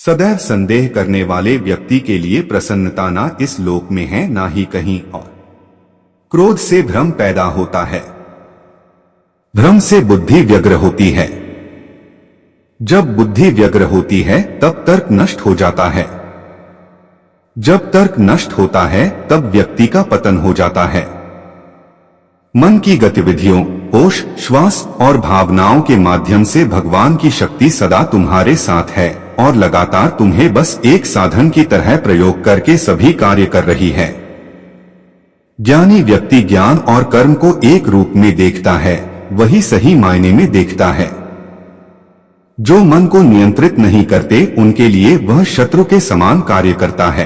सदैव संदेह करने वाले व्यक्ति के लिए प्रसन्नता ना इस लोक में है ना ही कहीं और। क्रोध से भ्रम पैदा होता है, भ्रम से बुद्धि व्यग्र होती है। जब बुद्धि व्यग्र होती है तब तर्क नष्ट हो जाता है। जब तर्क नष्ट होता है तब व्यक्ति का पतन हो जाता है। मन की गतिविधियों, होश, श्वास और भावनाओं के माध्यम से भगवान की शक्ति सदा तुम्हारे साथ है और लगातार तुम्हें बस एक साधन की तरह प्रयोग करके सभी कार्य कर रही है। ज्ञानी व्यक्ति ज्ञान और कर्म को एक रूप में देखता है, वही सही मायने में देखता है। जो मन को नियंत्रित नहीं करते उनके लिए वह शत्रु के समान कार्य करता है।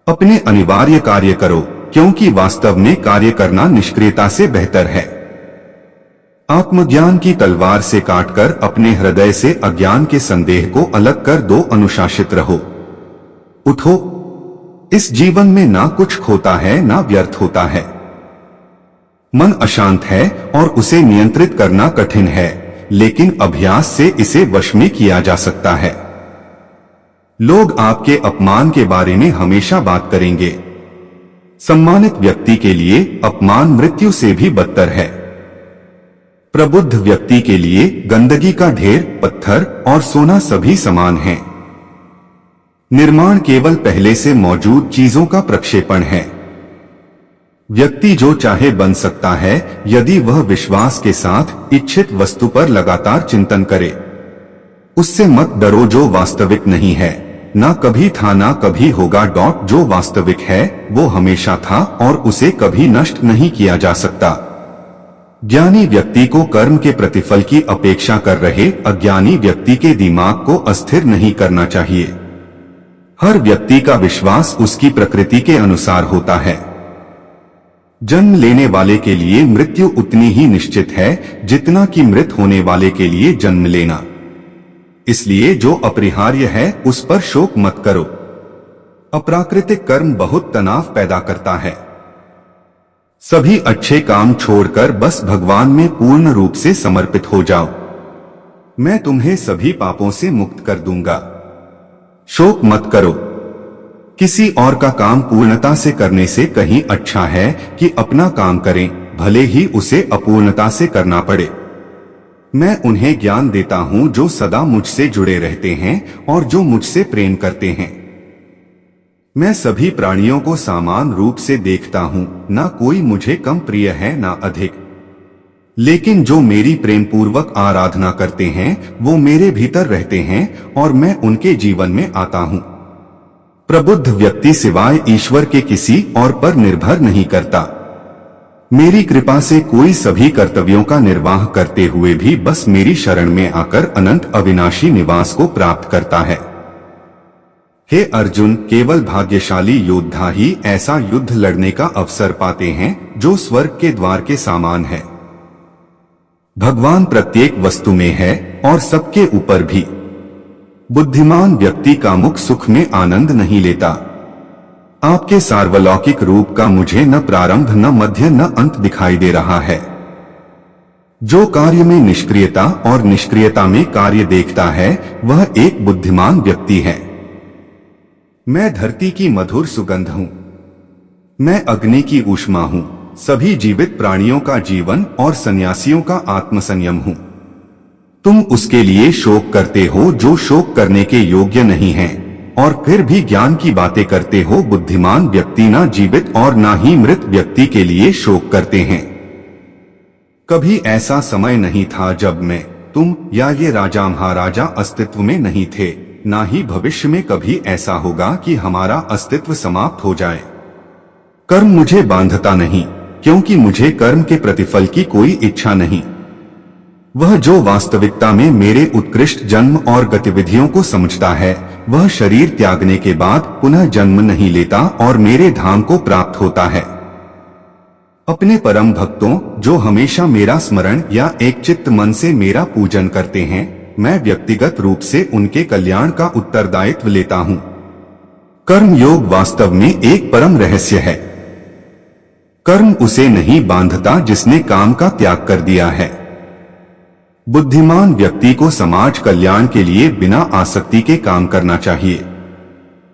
अपने अनिवार्य कार्य करो, क्योंकि वास्तव में कार्य करना निष्क्रियता से बेहतर है। आत्मज्ञान की तलवार से काटकर अपने हृदय से अज्ञान के संदेह को अलग कर दो। अनुशासित रहो, उठो। इस जीवन में ना कुछ खोता है ना व्यर्थ होता है। मन अशांत है और उसे नियंत्रित करना कठिन है, लेकिन अभ्यास से इसे वश में किया जा सकता है। लोग आपके अपमान के बारे में हमेशा बात करेंगे। सम्मानित व्यक्ति के लिए अपमान मृत्यु से भी बदतर है। प्रबुद्ध व्यक्ति के लिए गंदगी का ढेर, पत्थर और सोना सभी समान हैं। निर्माण केवल पहले से मौजूद चीजों का प्रक्षेपण है। व्यक्ति जो चाहे बन सकता है यदि वह विश्वास के साथ इच्छित वस्तु पर लगातार चिंतन करे। उससे मत डरो जो वास्तविक नहीं है। ना कभी था ना कभी होगा। जो वास्तविक है वो हमेशा था और उसे कभी नष्ट नहीं किया जा सकता। ज्ञानी व्यक्ति को कर्म के प्रतिफल की अपेक्षा कर रहे अज्ञानी व्यक्ति के दिमाग को अस्थिर नहीं करना चाहिए। हर व्यक्ति का विश्वास उसकी प्रकृति के अनुसार होता है। जन्म लेने वाले के लिए मृत्यु उतनी ही निश्चित है जितना कि मृत होने वाले के लिए जन्म लेना। इसलिए जो अपरिहार्य है उस पर शोक मत करो। अप्राकृतिक कर्म बहुत तनाव पैदा करता है। सभी अच्छे काम छोड़कर बस भगवान में पूर्ण रूप से समर्पित हो जाओ। मैं तुम्हें सभी पापों से मुक्त कर दूंगा। शोक मत करो। किसी और का काम पूर्णता से करने से कहीं अच्छा है कि अपना काम करें, भले ही उसे अपूर्णता से करना पड़े। मैं उन्हें ज्ञान देता हूं जो सदा मुझसे जुड़े रहते हैं और जो मुझसे प्रेम करते हैं। मैं सभी प्राणियों को समान रूप से देखता हूं, ना कोई मुझे कम प्रिय है ना अधिक। लेकिन जो मेरी प्रेम पूर्वक आराधना करते हैं वो मेरे भीतर रहते हैं और मैं उनके जीवन में आता हूं। प्रबुद्ध व्यक्ति सिवाय ईश्वर के किसी और पर निर्भर नहीं करता। मेरी कृपा से कोई सभी कर्तव्यों का निर्वाह करते हुए भी बस मेरी शरण में आकर अनंत अविनाशी निवास को प्राप्त करता है। हे अर्जुन, केवल भाग्यशाली योद्धा ही ऐसा युद्ध लड़ने का अवसर पाते हैं जो स्वर्ग के द्वार के समान है। भगवान प्रत्येक वस्तु में है और सबके ऊपर भी। बुद्धिमान व्यक्ति का मुख सुख में आनंद नहीं लेता। आपके सार्वलौकिक रूप का मुझे न प्रारंभ न मध्य न अंत दिखाई दे रहा है। जो कार्य में निष्क्रियता और निष्क्रियता में कार्य देखता है वह एक बुद्धिमान व्यक्ति है। मैं धरती की मधुर सुगंध हूँ। मैं अग्नि की ऊष्मा हूँ। सभी जीवित प्राणियों का जीवन और सन्यासियों का आत्मसंयम हूँ। तुम उसके लिए शोक करते हो जो शोक करने के योग्य नहीं है और फिर भी ज्ञान की बातें करते हो। बुद्धिमान व्यक्ति ना जीवित और ना ही मृत व्यक्ति के लिए शोक करते हैं। कभी ऐसा समय नहीं था जब मैं, तुम या ये राजा महाराजा अस्तित्व में नहीं थे। ना ही भविष्य में कभी ऐसा होगा कि हमारा अस्तित्व समाप्त हो जाए। कर्म मुझे बांधता नहीं, क्योंकि मुझे कर्म के प्रतिफल की कोई इच्छा नहीं। वह जो वास्तविकता में मेरे उत्कृष्ट जन्म और गतिविधियों को समझता है वह शरीर त्यागने के बाद पुनः जन्म नहीं लेता और मेरे धाम को प्राप्त होता है। अपने परम भक्तों जो हमेशा मेरा स्मरण या एक चित्त मन से मेरा पूजन करते हैं, मैं व्यक्तिगत रूप से उनके कल्याण का उत्तरदायित्व लेता हूँ। कर्म योग वास्तव में एक परम रहस्य है। कर्म उसे नहीं बांधता जिसने काम का त्याग कर दिया है। बुद्धिमान व्यक्ति को समाज कल्याण के लिए बिना आसक्ति के काम करना चाहिए।